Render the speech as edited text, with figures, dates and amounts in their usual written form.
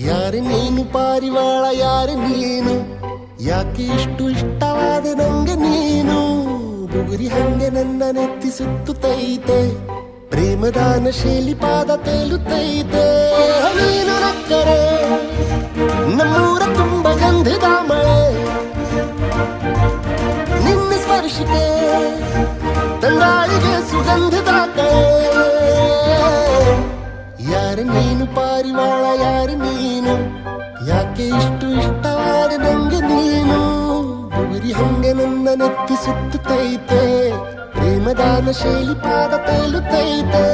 ಯಾರೆ ನೀನು ಪಾರಿವಾಳ, ಯಾರೆ ನೀನು, ಯಾಕೆ ಇಷ್ಟು ಇಷ್ಟವಾದ ನಂಗೆ ನೀನು. ಬುಗುರಿ ಹಂಗೆ ನನ್ನ ನೆತ್ತಿ ಸುತ್ತುತ್ತೈತೆ, ಪ್ರೇಮದಾನ ಶೈಲಿ ಪಾದ ತೇಲುತ್ತೈತೆ. ನೀನು ನಕ್ಕರೆ ನಮ್ಮೂರ ತುಂಬ ಗಂಧದ ಮಳೆ, ನಿನ್ನ ಸ್ಪರ್ಶಿಕೆ ತಂಗಾಳಿಗೆ ಸುಗಂಧದ ಕಳೆ. ಯಾರೆ ನೀನು ಪಾರಿವಾಳ, ಯಾರೆ ನೀನು, ಯಾಕೆ ಇಷ್ಟು ಇಷ್ಟವಾದ ನಂಗೆ ನೀನು. ಬುಗುರಿ ಹಂಗೆ ನನ್ನ ನೆತ್ತಿ ಸುತ್ತುತ್ತೈತೆ, ಪ್ರೇಮದಾನ ಶೈಲಿ ಪಾದ ತೇಲುತ್ತೈತೆ.